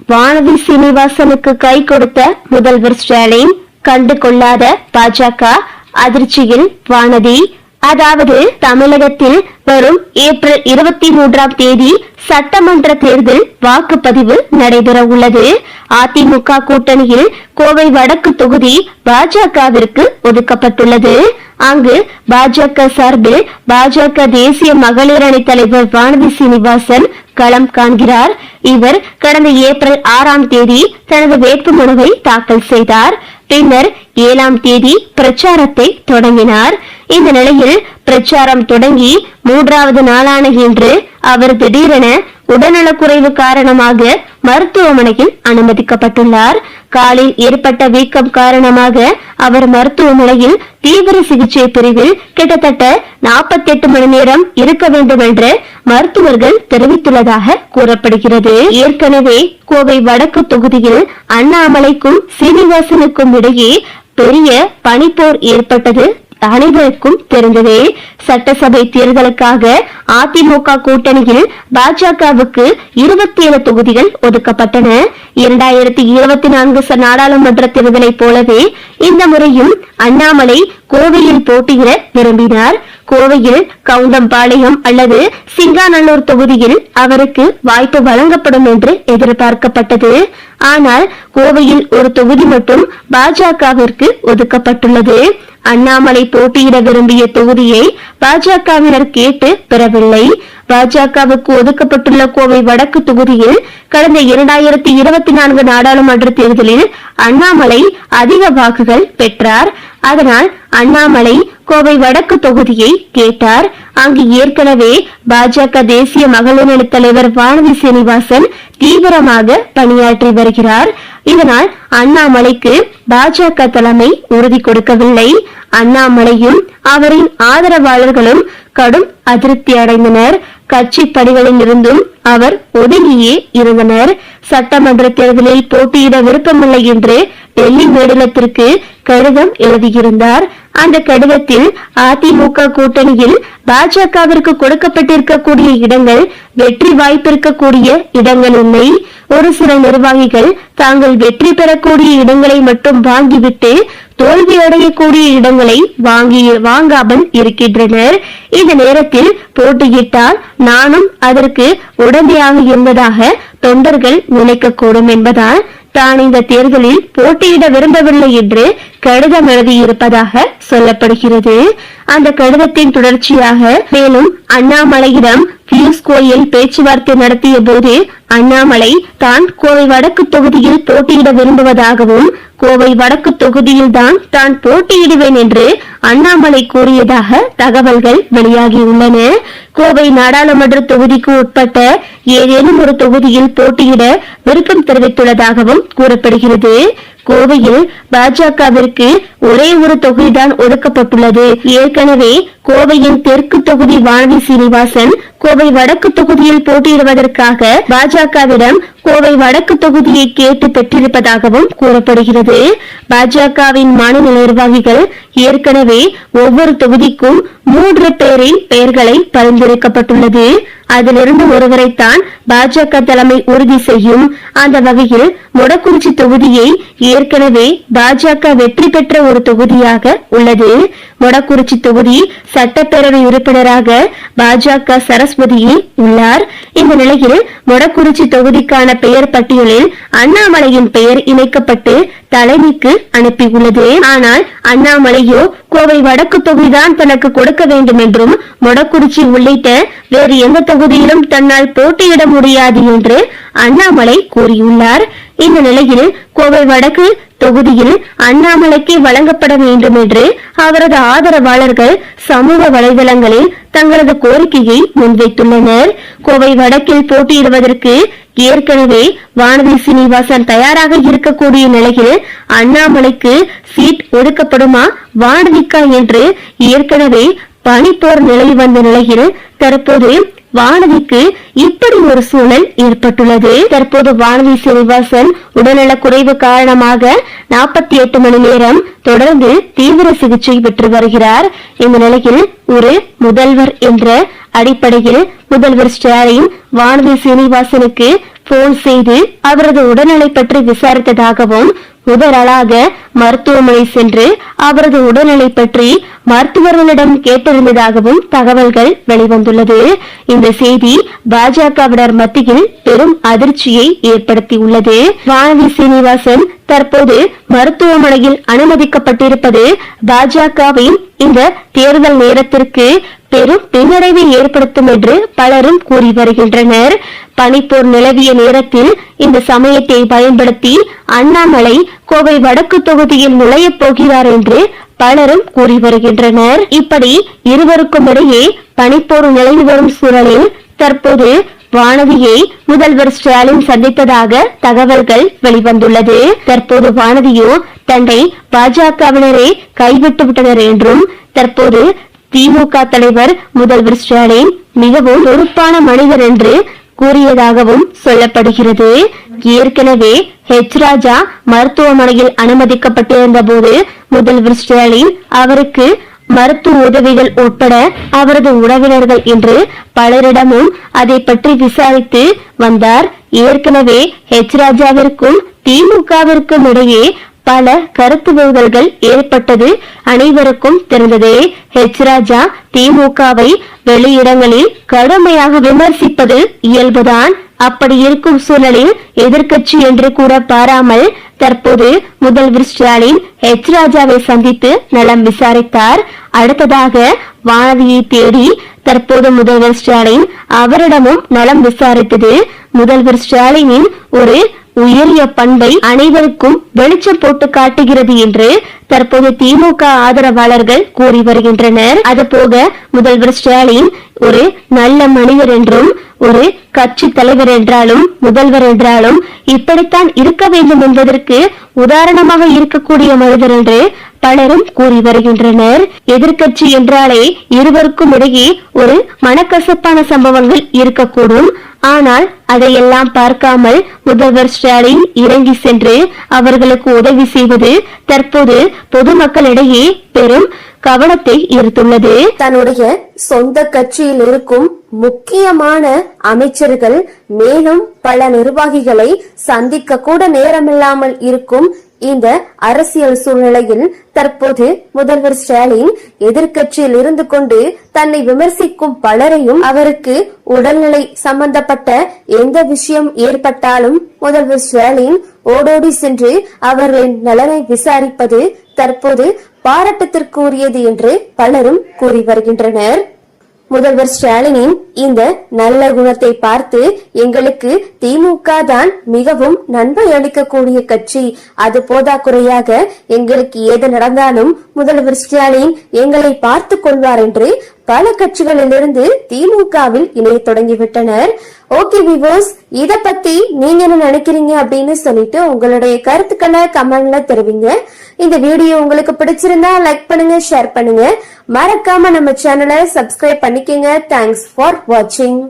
வானதி சீனிவாசனுக்கு கை கொடுத்த முதல்வர் ஸ்டாலின் கண்டு கொள்ளாத பாஜக அதிர்ச்சியில் வானதி. அதாவது தமிழகத்தில் வரும் ஏப்ரல் 23ஆம் தேதி சட்டமன்ற தேர்தல் வாக்குப்பதிவு நடைபெற உள்ளது. அதிமுக கூட்டணியில் கோவை வடக்கு தொகுதி பாஜகவிற்கு ஒதுக்கப்பட்டுள்ளது. அங்கு பாஜக சார்பில் பாஜக தேசிய மகளிர் அணி தலைவர் வானதி சீனிவாசன் களம் காண்கிறார். இவர் கடந்த ஏப்ரல் 6ஆம் தேதி தனது வேட்புமனுவை தாக்கல் செய்தார். பின்னர் 7ஆம் தேதி பிரச்சாரத்தை தொடங்கினார். இந்த நிலையில் பிரச்சாரம் தொடங்கி 3வது நாளான இன்று அவர் திடீரென உடல்நலக்குறைவு காரணமாக மருத்துவமனையில் அனுமதிக்கப்பட்டுள்ளார். காலில் ஏற்பட்ட வீக்கம் காரணமாக அவர் மருத்துவமனையில் தீவிர சிகிச்சை பிரிவில் கிட்டத்தட்ட 48 மணி நேரம் இருக்க வேண்டும் என்று மருத்துவர்கள் தெரிவித்துள்ளதாக கூறப்படுகிறது. ஏற்கனவே கோவை வடக்கு தொகுதியில் அண்ணாமலைக்கும் சீனிவாசனுக்கும் இடையே பெரிய பனிப்போர் ஏற்பட்டது அனைவருக்கும் தெரிந்ததே. சட்டசபை தேர்தலுக்காக அதிமுக கூட்டணியில் பாஜகவுக்கு 27 தொகுதிகள் ஒதுக்கப்பட்டன. 2024 நாடாளுமன்ற தேர்தலை போலவே இந்த முறையும் அண்ணாமலை கோவையில் போட்டியிட விரும்பினார். கோவையில் கவுண்டம்பாளையம் அல்லது சிங்காநல்லூர் தொகுதியில் அவருக்கு வாய்ப்பு வழங்கப்படும் என்று எதிர்பார்க்கப்பட்டது. ஆனால் கோவையில் ஒரு தொகுதி மட்டும் பாஜகவிற்கு ஒதுக்கப்பட்டுள்ளது. அண்ணாமலை போட்டியிட விரும்பிய தொகுதியை பாஜகவினர் கேட்டு பெறவில்லை. பாஜகவுக்கு ஒதுக்கப்பட்டுள்ள கோவை வடக்கு தொகுதியில் கடந்த 2024 நாடாளுமன்ற தேர்தலில் அண்ணாமலை அதிக வாக்குகள் பெற்றார். அதனால் அண்ணாமலை கோவை வடக்கு தொகுதியை கேட்டார். அங்கு ஏற்கனவே பாஜக தேசிய மகளிர் அணி தலைவர் வானதி சீனிவாசன் தீவிரமாக பணியாற்றி வருகிறார். இதனால் அண்ணாமலைக்கு பாஜக தலைமை உறுதி கொடுக்கவில்லை. அண்ணாமலையும் அவரின் ஆதரவாளர்களும் கடும் அதிருப்தி அடைந்தனர். கட்சி பணிகளில் இருந்தும் அவர் ஒதுங்கியே இருந்தனர். சட்டமன்ற தேர்தலில் போட்டியிட விருப்பமில்லை என்று டெல்லி மேலிடத்திற்கு கடிதம் எழுதியிருந்தார். அந்த கடிதத்தில் அதிமுக கூட்டணியில் பாஜகவிற்கு கொடுக்கப்பட்டிருக்கக்கூடிய இடங்கள் வெற்றி வாய்ப்பிருக்கக்கூடிய இடங்கள் இல்லை. ஒரு சில நிர்வாகிகள் தாங்கள் வெற்றி பெறக்கூடிய இடங்களை மட்டும் வாங்கிவிட்டு தோல்வி அடையக்கூடிய இடங்களை வாங்காமல் இருக்கின்றனர். இந்த நேரத்தில் போட்டியிட்டால் நானும் அதற்கு உடந்தையாக இருந்ததாக தொண்டர்கள் நினைக்கக்கூடும் என்பதால் தான் இந்த தேர்தலில் போட்டியிட விரும்பவில்லை என்று கடிதம் எழுதியிருப்பதாக சொல்லப்படுகிறது. அந்த கடிதத்தின் தொடர்ச்சியாக மேலும் அண்ணாமலையிடம் பியூஷ் கோயல் பேச்சுவார்த்தை நடத்திய போது அண்ணாமலை தான் கோவை வடக்கு தொகுதியில் போட்டியிட விரும்புவதாகவும் கோவை வடக்கு தொகுதியில் தான் போட்டியிடுவேன் என்று அண்ணாமலை கூறியதாக தகவல்கள் வெளியாகியுள்ளன. கோவை நாடாளுமன்ற தொகுதிக்கு உட்பட்ட ஏதேனும் ஒரு தொகுதியில் போட்டியிட விருப்பம் தெரிவித்துள்ளதாகவும் கூறப்படுகிறது. கோவையில் பாஜகவிற்கு ஒரே ஒரு தொகுதிதான் ஒதுக்கப்பட்டுள்ளது. ஏற்கனவே கோவையின் தெற்கு தொகுதி வானதி சீனிவாசன் கோவை வடக்கு தொகுதியில் போட்டியிடுவதற்காக பாஜகவிடம் கோவை வடக்கு தொகுதியை கேட்டு பெற்றிருப்பதாகவும் கூறப்படுகிறது. பாஜகவின் மாநில நிர்வாகிகள் ஏற்கனவே ஒவ்வொரு தொகுதிக்கும் 3 பேரின் பெயர்களை பரிந்துரைக்கப்பட்டுள்ளது. அதிலிருந்து ஒருவரைத்தான் பாஜக தலைமை உறுதி செய்யும். அந்த வகையில் மொடக்குறிச்சி தொகுதியை ஏற்கனவே பாஜக வெற்றி பெற்ற ஒரு தொகுதியாக உள்ளது. மொடக்குறிச்சி தொகுதி சட்டப்பேரவை உறுப்பினராக பாஜக சரஸ்வதியே உள்ளார். இந்த நிலையில் மொடக்குறிச்சி தொகுதிக்கான பெயர் பட்டியலில் அண்ணாமலையின் பெயர் இணைக்கப்பட்டு தலைமைக்கு அனுப்பியுள்ளது. ஆனால் அண்ணாமலையோ கோவை வடக்கு தொகுதிதான் தனக்கு கொடுக்க வேண்டும் என்றும் மொடக்குறிச்சி உள்ளிட்ட வேறு எந்த தொகுதியிலும் தன்னால் போட்டியிட முடியாது என்று அண்ணாமலை கூறியுள்ளார். இந்த நிலையில் கோவை வடக்கு தொகுதியில் அண்ணாமலைக்கு வழங்கப்பட வேண்டும் என்று அவரது ஆதரவாளர்கள் சமூக வலைதளங்களில் தங்களது கோரிக்கையை முன்வைத்துள்ளனர். கோவை வடக்கில் போட்டியிடுவதற்கு ஏற்கனவே வானதி சீனிவாசன் தயாராக இருக்கக்கூடிய நிலையில் அண்ணாமலைக்கு சீட் ஒதுக்கப்படுமா வானதிக்கா என்று ஏற்கனவே பனிப்போர் நிலை வந்த நிலையில் தற்போது வானதிக்கு இப்படி ஒரு சூழல் ஏற்பட்டுள்ளது. தற்போது வானதி சீனிவாசன் உடல்நலக் குறைவு காரணமாக 48 மணி நேரம் தொடர்ந்து தீவிர சிகிச்சை பெற்று வருகிறார். இந்த நிலையில் ஒரு முதல்வர் என்ற அடிப்படையில் முதல்வர் ஸ்டாலின் வானதி சீனிவாசனுக்கு போன் செய்து அவரது உடல்நிலை பற்றி விசாரித்ததாகவும் முதலாளாக மருத்துவமனை சென்று அவரது உடல்நிலை பற்றி மருத்துவர்களிடம் கேட்டிருந்ததாகவும் தகவல்கள் வெளிவந்துள்ளது. இந்த செய்தி பாஜகவினர் மத்தியில் பெரும் அதிர்ச்சியை ஏற்படுத்தியுள்ளது. வானதி சீனிவாசன் தற்போது மருத்துவமனையில் அனுமதிக்கப்பட்டிருப்பது பாஜகவின் இந்த தேர்தல் நேரத்திற்கு பெரும் பின்னடைவை ஏற்படுத்தும் என்று பலரும் கூறி வருகின்றனர். பனிப்போர் நிலவிய நேரத்தில் இந்த சமயத்தை பயன்படுத்தி அண்ணாமலை கோவை வடக்கு தொகுதியில் நுழையப் போகிறார் என்று பலரும் கூறி வருகின்றனர். இப்படி இருவருக்கும் இடையே பனிப்போர் நிலவி வரும் சூழலில் தற்போது வானதியை முதல்வர் ஸ்டாலின் சந்தித்ததாக தகவல்கள் வெளிவந்துள்ளது. தற்போது வானதியோ தன்னை பாஜகவினரே கைவிட்டு விட்டனர் என்றும் தற்போது திமுக தலைவர் முதல்வர் ஸ்டாலின் மிகவும் பொறுப்பான மனிதர் என்று கூறியதாகவும் சொல்லப்படுகிறது. ஏற்கனவே ராஜா மருத்துவமனையில் அனுமதிக்கப்பட்டிருந்த போது முதல்வர் ஸ்டாலின் அவருக்கு மருத்துவ உதவிகள் உட்பட அவரது உறவினர்கள் என்று பலரிடமும் அதை பற்றி விசாரித்து வந்தார். ஏற்கனவே ராஜாவிற்கும் திமுகவிற்கும் இடையே பல கருத்து மோதல்கள் ஏற்பட்டது அனைவருக்கும் தெரிந்ததே. ராஜா திமுகவை வெளியிடங்களில் கடுமையாக விமர்சிப்பது இயல்புதான். அப்படி இருக்கும் சூழலில் எதிர்க்கட்சி என்று கூட பாராமல் தற்போது முதல்வர் ஸ்டாலின் ராஜாவை சந்தித்து நலம் விசாரித்தார். அடுத்ததாக வானதியை தேடி தற்போது முதல்வர் ஸ்டாலின் அவரிடமும் நலம் விசாரித்தது முதல்வர் ஸ்டாலினின் ஒரு உயரிய பண்பை அனைவருக்கும் வெளிச்சம் போட்டு காட்டுகிறது என்று தற்போது திமுக ஆதரவாளர்கள் கூறி வருகின்றனர். அதுபோக முதல்வர் ஸ்டாலின் ஒரு நல்ல மனிதர் என்றும் ஒரு கட்சி தலைவர் என்றாலும் முதல்வர் என்றாலும் இப்படித்தான் இருக்க வேண்டும் என்பதற்கு உதாரணமாக இருக்கக்கூடிய மனிதர் என்று பலரும் கூறி வருகின்றனர். எதிர்கட்சி என்றாலே இருவருக்கும் இடையே ஒரு மனக்கசப்பான சம்பவங்கள் இருக்கக்கூடும். ஆனால் அதையெல்லாம் பார்க்காமல் முதல்வர் ஸ்டாலின் இறங்கி சென்று அவர்களுக்கு உதவி செய்வது தற்போது பொதுமக்களிடையே பெரும் கவனத்தை ஈர்த்துள்ளது. தன்னுடைய சொந்த கட்சியில் இருக்கும் முக்கியமான அமைச்சர்கள் மேலும் பல நிர்வாகிகளை சந்திக்க கூட நேரமில்லாமல் இருக்கும் இந்த அரசியல் சூழ்நிலையில் தற்போது முதல்வர் ஸ்டாலின் எதிர்க்கட்சியில் இருந்து கொண்டு தன்னை விமர்சிக்கும் பலரையும் அவருக்கு உடல்நிலை சம்பந்தப்பட்ட எந்த விஷயம் ஏற்பட்டாலும் முதல்வர் ஸ்டாலின் ஓடோடி சென்று அவர்களின் நலனை விசாரிப்பது தற்போது பாராட்டத்திற்குரியது என்று பலரும் கூறி வருகின்றனர். முதல்வர் ஸ்டாலினின் இந்த நல்ல குணத்தை பார்த்து எங்களுக்கு திமுக தான் மிகவும் நன்மை அளிக்கக்கூடிய கட்சி, அது போதாக்குறையாக எங்களுக்கு ஏது நடந்தாலும் முதல்வர் ஸ்டாலின் எங்களை பார்த்து கொள்வார் என்று பல கட்சிகளிலிருந்து திமுகவில் இணைய தொடங்கிவிட்டனர். ஓகே விவோஸ், இத பத்தி நீங்க என்ன நினைக்கிறீங்க அப்படின்னு சொல்லிட்டு உங்களுடைய கருத்துக்களை கமெண்ட்ல தெரிவிங்க. இந்த வீடியோ உங்களுக்கு பிடிச்சிருந்தா லைக் பண்ணுங்க, ஷேர் பண்ணுங்க, மறக்காம நம்ம சேனலை சப்ஸ்கிரைப் பண்ணிக்கங்க. தேங்க்ஸ் ஃபார் வாட்சிங்.